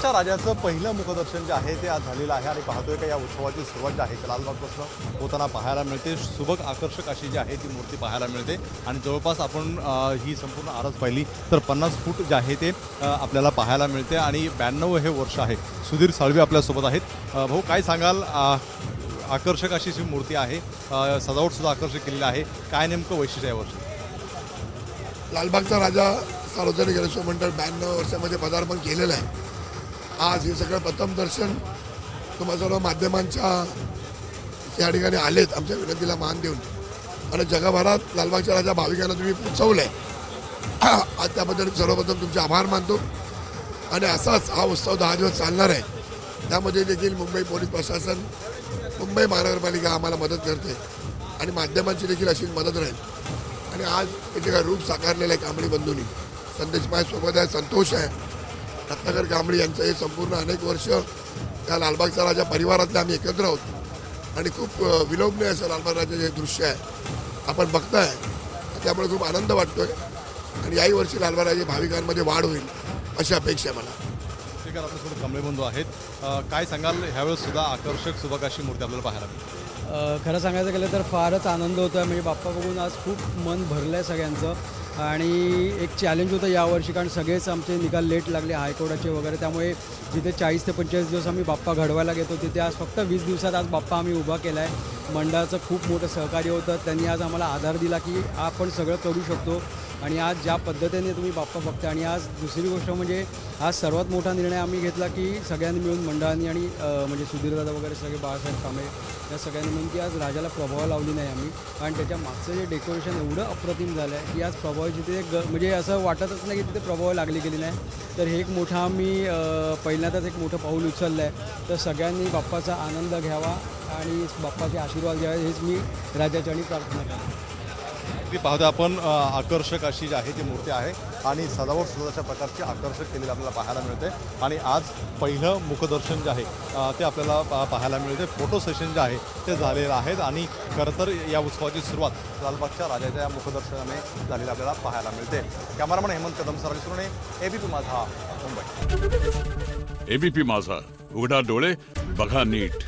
लालबागच्या राजाचं पहिलं मुखदर्शन जे आहे ते आज झालेलं आहे आणि पाहतोय का या उत्सवाची सुरुवात जी आहे लालबागपासून होताना पाहायला मिळते. सुबक आकर्षक अशी जी आहे ती मूर्ती पाहायला मिळते आणि जवळपास आपण ही संपूर्ण आरस पाहिली तर 50 फूट जे आहे ते आपल्याला पाहायला मिळते आणि 92 हे वर्ष आहे. सुधीर साळवे आपल्यासोबत आहेत. भाऊ काय सांगाल, आकर्षक अशी जी मूर्ती आहे, सजावटसुद्धा आकर्षक केलेली आहे, काय नेमकं वैशिष्ट्य आहे वर्ष? लालबागचा राजा सार्वजनिक गणेश मंडळ 92 वर्षामध्ये पदार्पण केलेलं आहे. आज हे सगळं प्रथम दर्शन तुम्हा सर्व माध्यमांच्या या ठिकाणी आलेत आमच्या विनंतीला मान देऊन आणि जगभरात लालबागच्या राजा भाविकांना तुम्ही पोचवलं आहे. आज त्याबद्दल सर्वप्रथम तुमचे आभार मानतो आणि असाच हा उत्सव 10 दिवस चालणार आहे. त्यामध्ये देखील मुंबई पोलीस प्रशासन, मुंबई महानगरपालिका आम्हाला मदत करते आणि माध्यमांची देखील अशीच मदत राहील. आणि आज इथे काय रूप साकारलेलं आहे कांबळी बंधूंनी. संदेश माझ्यासोबत आहे, संतोष आहे, रत्नाकर कांबळी यांचं हे संपूर्ण अनेक वर्ष त्या लालबागचा राजा परिवारातले आम्ही एकत्र आहोत आणि खूप विलोभनीय असं लालबाग राजाचे जे दृश्य आहे आपण बघताय. त्यामुळे खूप आनंद वाटतोय आणि याही वर्षी लालबाग राजा भाविकांमध्ये वाढ होईल अशी अपेक्षा आहे मला. ठीक आहे, आपल्यासोबत कांबळे बंधू आहेत. काय सांगाल, ह्यावेळेस सुद्धा आकर्षक सुबक अशी मूर्ती आपल्याला पाहायला मिळते? खरं सांगायचं गेलं तर फारच आनंद होतो आहे. म्हणजे बाप्पा बघून आज खूप मन भरलं आहे सगळ्यांचं. आणि एक चॅलेंज होतं यावर्षी, कारण सगळेच आमचे निकाल लेट लागले हायकोर्टाचे वगैरे. त्यामुळे जिथे 40 ते 45 दिवस आम्ही बाप्पा घडवायला घेतो तिथे आज फक्त 20 दिवसात आज बाप्पा आम्ही उभा केला आहे. मंडळाचं खूप मोठं सहकार्य होतं. त्यांनी आज आम्हाला आधार दिला की आपण सगळं करू शकतो. आणि आज ज्या पद्धतीने तुम्ही बाप्पा बघता. आणि आज दुसरी गोष्ट म्हणजे आज सर्वात मोठा निर्णय आम्ही घेतला की सगळ्यांनी मिळून मंडळांनी आणि म्हणजे सुधीरदादा वगैरे सगळे, बाळासाहेब कांबळे या सगळ्यांनी मिळून की आज राजाला प्रभाव लावली नाही आम्ही. कारण त्याच्या मागचं जे डेकोरेशन एवढं अप्रतिम झालं आहे की आज प्रभावाची तिथे म्हणजे असं वाटतच नाही की तिथे प्रभाव लागली गेली नाही. तर हे एक मोठं आम्ही पहिल्यांदाच एक मोठं पाऊल उचललं आहे. तर सगळ्यांनी बाप्पाचा आनंद घ्यावा आणि बाप्पाचे आशीर्वाद घ्यावे हेच मी राजाच्या आणि प्रार्थना करतो. ती पाहतो आपण आकर्षक अशी जी आहे ती मूर्ती आहे आणि सजावट सुद्धा अशा प्रकारची आकर्षक केलेली आपल्याला पाहायला मिळते. आणि आज पहिलं मुखदर्शन जे आहे ते आपल्याला पाहायला मिळते. फोटो सेशन जे आहे ते झालेलं आहेत आणि खरं तर या उत्सवाची सुरुवात लालबागच्या राजाच्या या मुखदर्शनाने झालेली आपल्याला पाहायला मिळते. कॅमेरामन हेमंत कदम सरांसोने एबीपी माझा मुंबई. एबीपी माझा, उघडा डोळे बघा नीट.